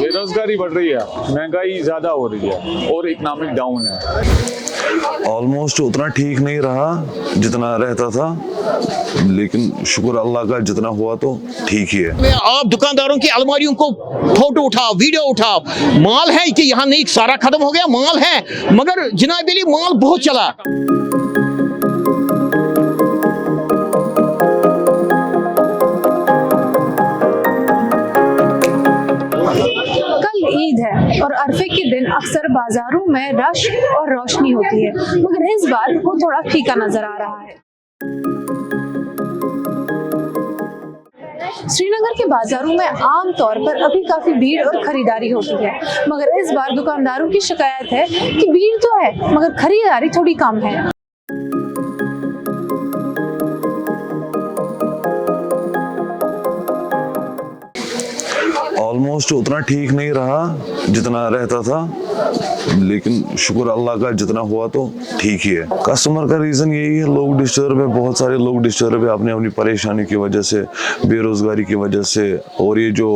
बेरोजगारी बढ़ रही है, महंगाई ज्यादा हो रही है और इकोनॉमिक डाउन है। ऑलमोस्ट उतना ठीक नहीं रहा जितना रहता था, लेकिन शुक्र अल्लाह का जितना हुआ तो ठीक ही है। आप दुकानदारों की अलमारियों को फोटो उठाओ, वीडियो उठाओ, माल है कि यहाँ नहीं सारा खत्म हो गया, माल है मगर जनाब अली माल बहुत चला। ईद है और अरफे के दिन अक्सर बाजारों में रश और रोशनी होती है, मगर इस बार वो थोड़ा फीका नजर आ रहा है। श्रीनगर के बाजारों में आम तौर पर अभी काफी भीड़ और खरीदारी होती है, मगर इस बार दुकानदारों की शिकायत है कि भीड़ तो है मगर खरीदारी थोड़ी कम है। ऑलमोस्ट उतना ठीक नहीं रहा जितना रहता था, लेकिन शुक्र अल्लाह का जितना हुआ तो ठीक ही है। कस्टमर का रीज़न यही है, लोग डिस्टर्ब है, बहुत सारे लोग डिस्टर्ब है अपनी अपनी परेशानी की वजह से, बेरोज़गारी की वजह से, और ये जो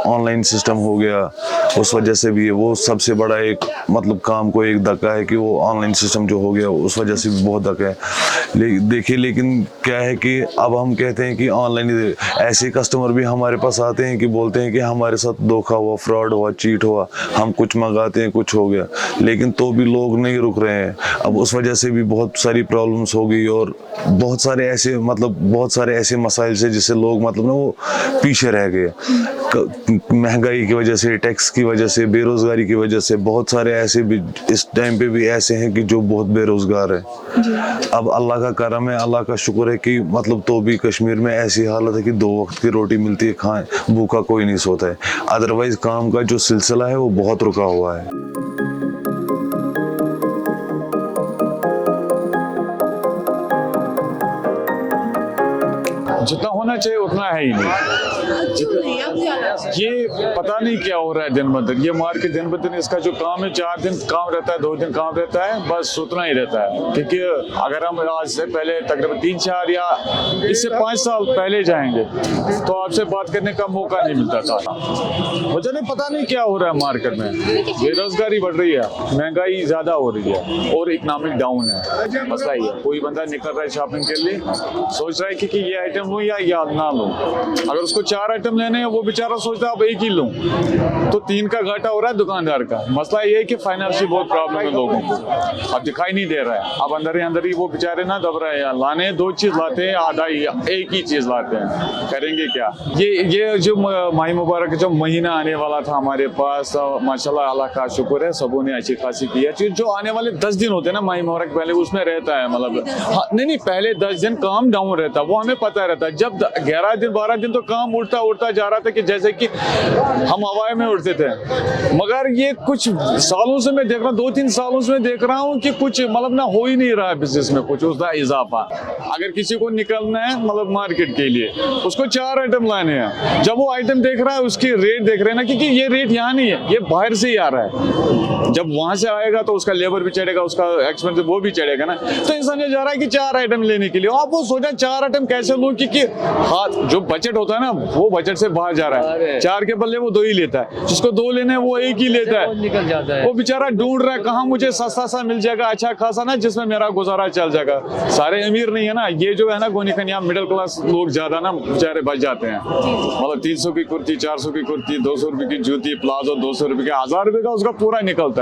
ऑनलाइन सिस्टम हो गया उस वजह से भी है। वो सबसे बड़ा एक मतलब काम को एक धक्का है कि वो ऑनलाइन सिस्टम जो हो गया उस वजह से भी बहुत धक्का है। देखिए, लेकिन क्या है कि अब हम कहते हैं कि ऑनलाइन, ऐसे कस्टमर भी हमारे पास आते हैं कि बोलते हैं कि हमारे साथ धोखा हुआ, फ्रॉड हुआ, चीट हुआ, हम कुछ मंगाते हैं कुछ हो गया, लेकिन तो भी लोग नहीं रुक रहे हैं। अब उस वजह से भी बहुत सारी प्रॉब्लम्स हो गई और बहुत सारे ऐसे मसाइल से जिससे लोग मतलब ना वो पीछे रह गए। महंगाई की वजह से, टैक्स की वजह से, बेरोजगारी की वजह से बहुत सारे ऐसे भी इस टाइम पे भी ऐसे हैं कि जो बहुत बेरोजगार है। अब अल्लाह का करम है, अल्लाह का शुक्र है कि मतलब तो भी कश्मीर में ऐसी हालत है कि 2 वक्त की रोटी मिलती है, खाएं भूखा कोई नहीं सोता है। अदरवाइज काम का जो सिलसिला है वो बहुत रुका हुआ है। जितना होना चाहिए उतना है ही नहीं। ये पता नहीं क्या हो रहा है दिन ब दिन, ये मार्केट दिन ब दिन इसका जो काम है 4 दिन काम रहता है, 2 दिन काम रहता है, बस उतना ही रहता है। क्योंकि अगर हम आज से पहले तकरीबन 3-4 या इससे 5 साल पहले जाएंगे तो आपसे बात करने का मौका नहीं मिलता था। मुझे नहीं पता नहीं क्या हो रहा है मार्केट में, बेरोजगारी बढ़ रही है, महंगाई ज्यादा हो रही है और इकोनॉमिक डाउन है। मसला ये है, कोई बंदा निकल रहा है शॉपिंग के लिए, सोच रहा है कि ये आइटम लूं या ना लूं। अगर उसको 4 आइटम लेने हैं, वो बेचारा सोचता है अब 1 ही लूं, तो 3 का घाटा हो रहा है दुकानदार का। मसला ये है कि फाइनेंशियल बहुत प्रॉब्लम है लोगों को, अब दिखाई नहीं दे रहा है। अब अंदर ही वो बेचारे ना दब रहे हैं, लाने 2 चीज लाते हैं, आधा ही 1 ही चीज लाते हैं, करेंगे क्या। ये जो माह मुबारक जो महीना आने वाला था हमारे पास, माशाल्लाह अल्लाह का शुक्र है, सबों ने अच्छी खासी किया। जो आने वाले 10 दिन होते हैं ना माह मुबारक पहले, उसमें रहता है मतलब नहीं पहले 10 दिन काम डाउन रहता है, वो हमें पता रहता है। जब 11 दिन 12 दिन तो काम उड़ता जा रहा था कि जैसे कि हम हवाए में उड़ते थे। मगर ये कुछ सालों से मैं देख रहा हूँ, 2-3 सालों से मैं देख रहा हूँ कि कुछ मतलब ना हो ही नहीं रहा है बिजनेस में कुछ उसका इजाफा। अगर किसी को निकलना है मतलब मार्केट के लिए, उसको 4 आइटम लाने हैं, जब वो आइटम देख रहा है उसकी रेट देख रहे हैं ना, क्योंकि ये रेट यहाँ नहीं है, ये बाहर से ही आ रहा है। जब वहां से आएगा तो उसका लेबर भी चढ़ेगा, उसका एक्सपेंस वो भी चढ़ेगा ना। तो इंसान ये जा रहा है कि 4 आइटम लेने के लिए, आप वो सोचा 4 आइटम कैसे लूं, क्योंकि हाथ जो बजट होता है ना वो बजट से बाहर जा रहा है। 4 के बदले वो 2 ही लेता है, जिसको 2 लेने वो 1 ही लेता है, निकल जाता है। वो बेचारा ढूंढ रहा है कहाँ मुझे सस्ता सा मिल जाएगा, अच्छा खासा ना, जिसमें मेरा गुजारा चल जाएगा। सारे अमीर नहीं है ना, ये जो है ना गोनीखन यहाँ मिडिल क्लास लोग ज्यादा ना बेचारे बच जाते हैं। मतलब 300 की कुर्ती, 400 की कुर्ती, 200 रुपए की जूती, प्लाजो 200 रुपए का, 1000 रुपए का उसका पूरा निकलता है।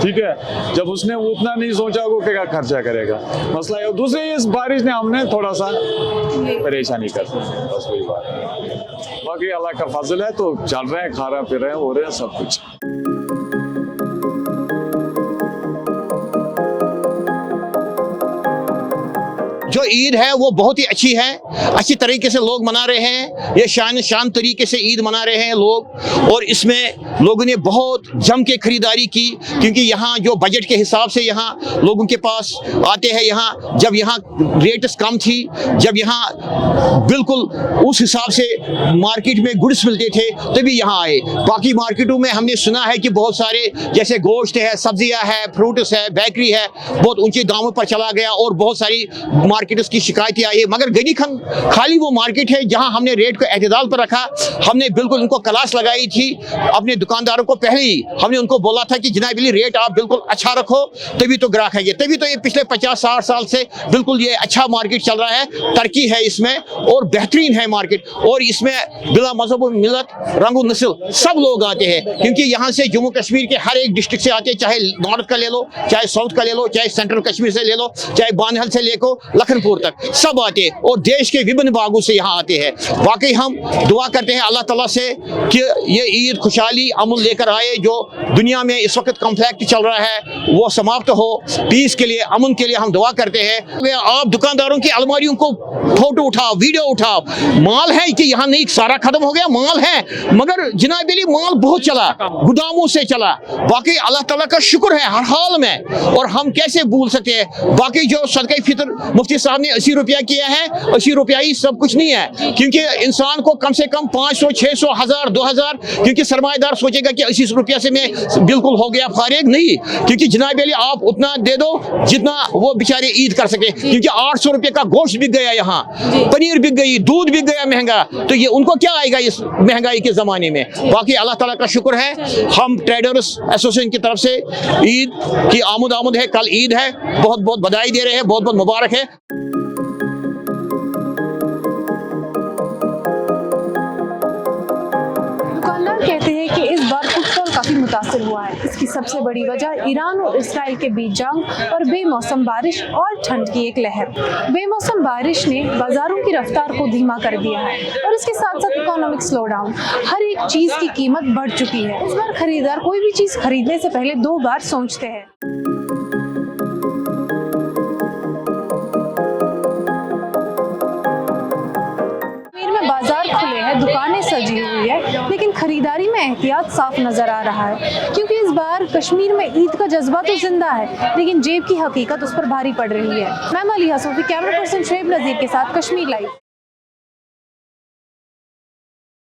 ठीक है, जब उसने उतना नहीं सोचा वो क्या खर्चा करेगा, मसला है। दूसरे इस बारिश ने हमने थोड़ा सा परेशानी कर दी, बस वही बात है। बाकी अल्लाह का फजल है, तो चल रहे हैं, खा रहे पी रहे हैं, हो रहे हैं सब कुछ। जो ईद है वो बहुत ही अच्छी है, अच्छी तरीके से लोग मना रहे हैं, ये शान तरीके से ईद मना रहे हैं लोग। और इसमें लोगों ने बहुत जम के खरीदारी की, क्योंकि यहाँ जो बजट के हिसाब से यहाँ लोगों के पास आते हैं। यहाँ जब यहाँ रेट्स कम थी, जब यहाँ बिल्कुल उस हिसाब से मार्केट में गुड्स मिलते थे, तभी यहाँ आए। बाकी मार्केटों में हमने सुना है कि बहुत सारे जैसे गोश्त है, सब्जियाँ है, फ्रूट्स है, बेकरी है, बहुत ऊंचे दामों पर चला गया और बहुत सारी मार्केटर्स की शिकायतें आई है। मगर गनी खान खाली वो मार्केट है जहां हमने रेट को एतदाल पर रखा। हमने बिल्कुल उनको क्लास लगाई थी अपने दुकानदारों को। पहले ही हमने उनको बोला था कि जनाब अली रेट आप बिल्कुल अच्छा रखो, तभी तो ग्राहक आएंगे। तभी तो ये पिछले 50-60 साल से बिल्कुल ये अच्छा मार्केट चल रहा है, तरक्की है इसमें और बेहतरीन है मार्केट। और इसमें बिला मजहब और मिलत, रंग और नस्ल सब लोग आते हैं, क्योंकि यहाँ से जम्मू कश्मीर के हर एक डिस्ट्रिक्ट से आते हैं, चाहे नॉर्थ का ले लो, चाहे साउथ का ले लो, चाहे सेंट्रल कश्मीर से ले लो, चाहे बानहल से लेको लखनपुर तक सब आते हैं और देश के विभिन्न भागों से यहाँ आते हैं। वाकई हम दुआ करते हैं अल्लाह ताला से कि ये ईद खुशहाली अमन लेकर आए। जो दुनिया में इस वक्त कॉन्फ्लिक्ट चल रहा है वो समाप्त हो, पीस के लिए, अमन के लिए हम दुआ करते हैं। आप दुकानदारों की अलमारियों को फोटो उठाओ, वीडियो उठाओ। माल है कि यहाँ नहीं सारा खत्म हो गया, माल है, मगर जनाब अली माल बहुत चला, गुदामों से चला। बाकी अल्लाह ताला का शुक्र है हर हाल में, और हम कैसे भूल सकते हैं। बाकी जो सदका फितर मुफ्ती साहब ने 80 रुपया किया है, 80 रुपया ही सब कुछ नहीं है, क्योंकि इंसान को कम से कम 500, 600, 1000, 2000, क्योंकि सरमाएदार सोचेगा कि 80 रुपया से मैं बिल्कुल हो गया फारिग। नहीं, क्योंकि जनाब अली आप उतना दे दो जितना वो बेचारे ईद कर सके, क्योंकि 800 रुपये का गोश्त बिक गया, यहाँ पनीर बिक गई, दूध बिक गया महंगा, तो ये उनको क्या आएगा इस महंगाई के जमाने में। बाकी अल्लाह ताला का शुक्र है, हम ट्रेडर्स एसोसिएशन की तरफ से ईद की आमद है, कल ईद है, बहुत बहुत बधाई दे रहे हैं, बहुत बहुत मुबारक है। दुकानदार कहते हैं कि इस बार फुटफॉल काफी मुतासिर हुआ है। इसकी सबसे बड़ी वजह ईरान और इसराइल के बीच जंग और बेमौसम बारिश और ठंड की एक लहर। बेमौसम बारिश ने बाजारों की रफ्तार को धीमा कर दिया है और इसके साथ साथ इकोनॉमिक स्लोडाउन। हर एक चीज की कीमत बढ़ चुकी है। इस बार खरीदार कोई भी चीज खरीदने से पहले 2 बार सोचते हैं। बाजार खुले हैं, दुकानें सजी हुई है, लेकिन खरीदारी में एहतियात साफ नजर आ रहा है, क्योंकि इस बार कश्मीर में ईद का जज्बा तो जिंदा है, लेकिन जेब की हकीकत उस पर भारी पड़ रही है। मैं मलिहा सूफी, कैमरा पर्सन शुएब नज़ीर के साथ, कश्मीर लाइव।